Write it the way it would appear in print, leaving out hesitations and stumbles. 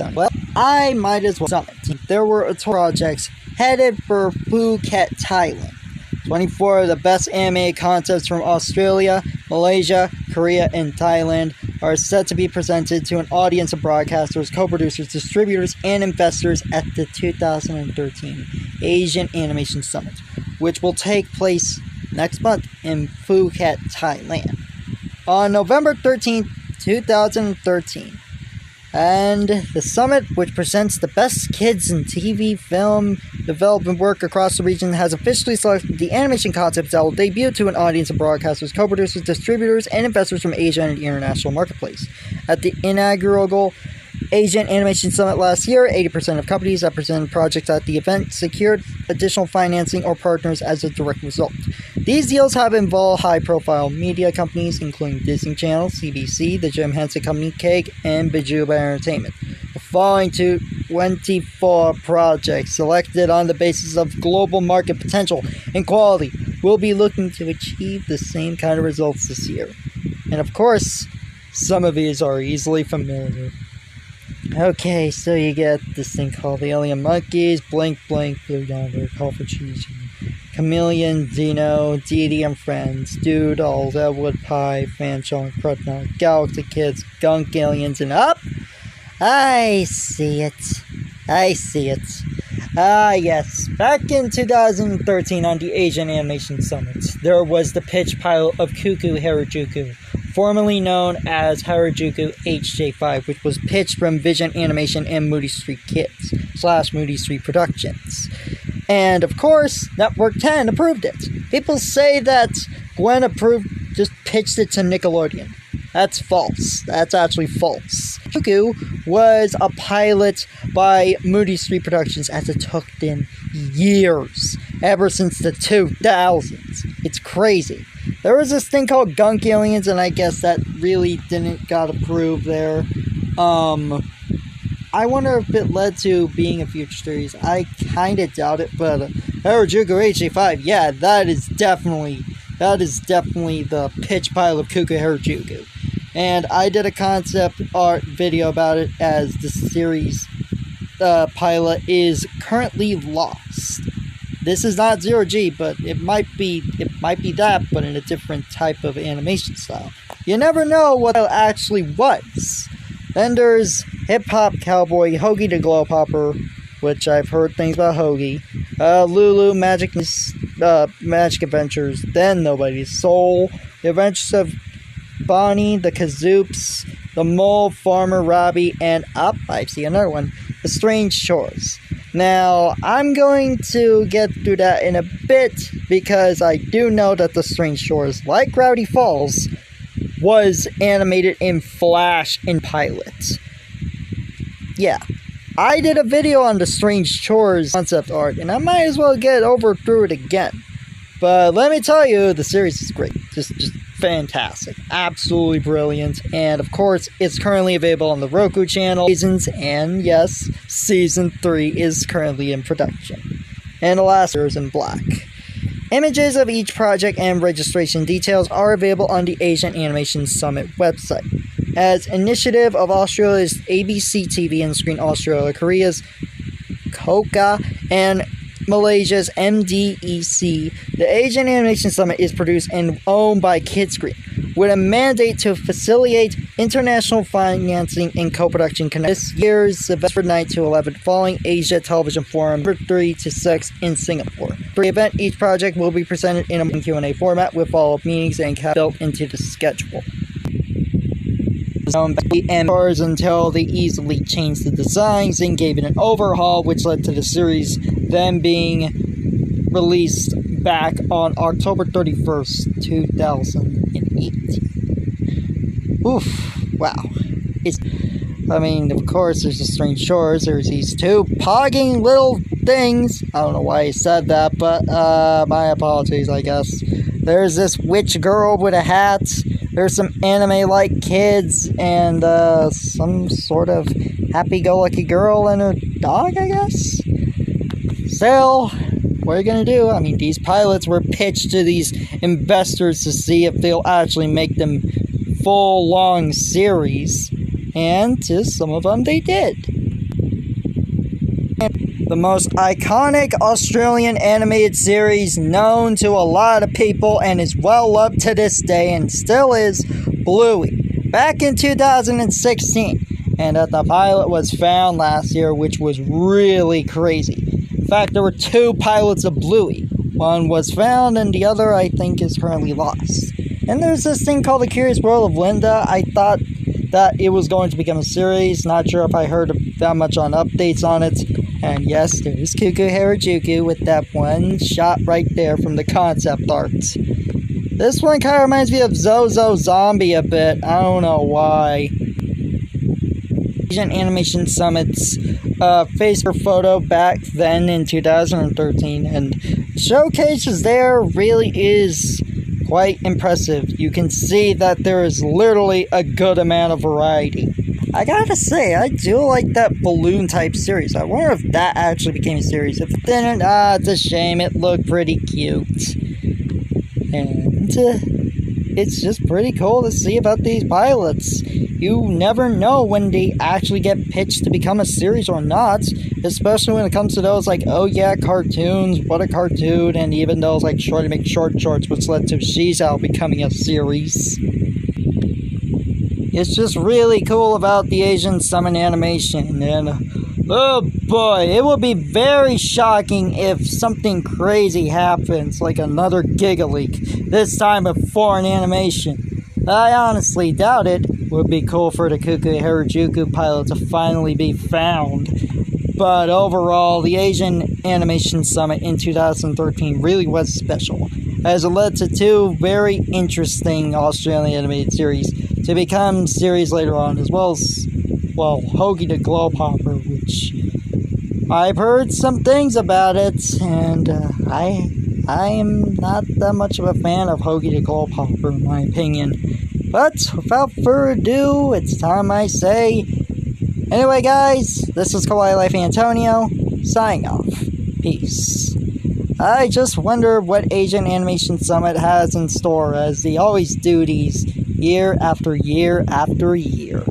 Tony. Well, I might as well summit. There were projects headed for Phuket, Thailand. 24 of the best anime concepts from Australia, Malaysia, Korea, and Thailand are set to be presented to an audience of broadcasters, co-producers, distributors, and investors at the 2013 Asian Animation Summit, which will take place next month in Phuket, Thailand. On November 13th, 2013. And the summit, which presents the best kids in TV, film, development work across the region, has officially selected the animation concepts that will debut to an audience of broadcasters, co-producers, distributors, and investors from Asia and the international marketplace. At the inaugural Asian Animation Summit last year, 80% of companies that presented projects at the event secured additional financing or partners as a direct result. These deals have involved high-profile media companies, including Disney Channel, CBC, the Jim Henson Company, Cake, and Bajuba Entertainment. The following 24 projects, selected on the basis of global market potential and quality, will be looking to achieve the same kind of results this year. And of course, some of these are easily familiar. Okay, so you get this thing called the Alien Monkeys, Blink Blink, Blue Yonder, Call for Cheese, Chameleon, Dino, Dee Dee and Friends, Doodles, Elwood Pie, Fanchon, Crudnut, Galaxy Kids, Gunk Aliens, and up! I see it. Yes. Back in 2013 on the Asian Animation Summit, there was the pitch pilot of Kuu Kuu Harajuku, formerly known as Harajuku HJ5, which was pitched from Vision Animation and Moody Street Kids / Moody Street Productions. And of course, Network 10 approved it. People say that Gwen just pitched it to Nickelodeon. That's false. That's actually false. Kuu Kuu was a pilot by Moody Street Productions, as it took them years, ever since the 2000s. It's crazy. There was this thing called Gunk Aliens, and I guess that really didn't got approved there. I wonder if it led to being a future series. I kind of doubt it, but Harajuku HA5, yeah, that is definitely the pitch pilot of Kuu Kuu Harajuku. And I did a concept art video about it, as the series pilot is currently lost. This is not 0G, but it might be that, but in a different type of animation style. You never know what it actually was. Then there's Hip Hop Cowboy, Hoagie the Glow Popper, which I've heard things about Hoagie, Lulu, Magic Adventures, Then Nobody's Soul, The Adventures of Bonnie, the Kazoops, The Mole, Farmer Robbie, and up, I see another one, The Strange Chores. Now, I'm going to get through that in a bit, because I do know that The Strange Chores, like Gravity Falls, was animated in Flash in pilot. Yeah. I did a video on The Strange Chores concept art, and I might as well get through it again. But let me tell you, the series is great. Just fantastic. Absolutely brilliant. And of course, it's currently available on the Roku channel. And yes, Season 3 is currently in production. And the last year is in black. Images of each project and registration details are available on the Asian Animation Summit website. As initiative of Australia's ABC TV and Screen Australia, Korea's KOKA, and Malaysia's MDEC, the Asian Animation Summit is produced and owned by Kidscreen, with a mandate to facilitate international financing and co-production. This year's September 9 to 11 following Asia Television Forum 3 to 6 in Singapore. For the event, each project will be presented in a Q&A format with follow-up meetings and built into the schedule. And until they easily changed the designs and gave it an overhaul, which led to the series then being released back on October 31st, 2018. Oof, wow. Of course, there's the Strange Chores. There's these two pogging little things. I don't know why I said that, but my apologies, I guess. There's this witch girl with a hat. There's some anime-like kids, and some sort of happy-go-lucky girl and her dog, I guess? So, what are you gonna do? These pilots were pitched to these investors to see if they'll actually make them full-long series, and to some of them they did. the most iconic Australian animated series known to a lot of people and is well loved to this day and still is, Bluey, back in 2016. And that the pilot was found last year, which was really crazy. In fact, there were 2 pilots of Bluey. One was found and the other, I think, is currently lost. And there's this thing called The Curious World of Linda. I thought that it was going to become a series. Not sure if I heard that much on updates on it. And yes, there's Kuu Kuu Harajuku with that one shot right there from the concept art. This one kind of reminds me of Zozo Zombie a bit. I don't know why. Asian Animation Summit's Facebook photo back then in 2013, and showcases there really is quite impressive. You can see that there is literally a good amount of variety. I gotta say, I do like that balloon type series. I wonder if that actually became a series. If it didn't, it's a shame. It looked pretty cute. And it's just pretty cool to see about these pilots. You never know when they actually get pitched to become a series or not, especially when it comes to those like, oh yeah, cartoons, what a cartoon, and even those like Shorty Make Short Shorts, which led to She's Out becoming a series. It's just really cool about the Asian Summon animation, and oh boy, it will be very shocking if something crazy happens, like another Giga Leak, this time of foreign animation. I honestly doubt it. Would be cool for the Kuu Kuu Harajuku pilot to finally be found. But overall, the Asian Animation Summit in 2013 really was special, as it led to 2 very interesting Australian animated series to become series later on, as well as, well, Hoagie the Glow Popper, which I've heard some things about it, and I am not that much of a fan of Hoagie the Glow Popper, in my opinion. But without further ado, it's time I say. Anyway, guys, this is Kawaii Life Antonio, signing off. Peace. I just wonder what Asian Animation Summit has in store, as they always do these year after year after year.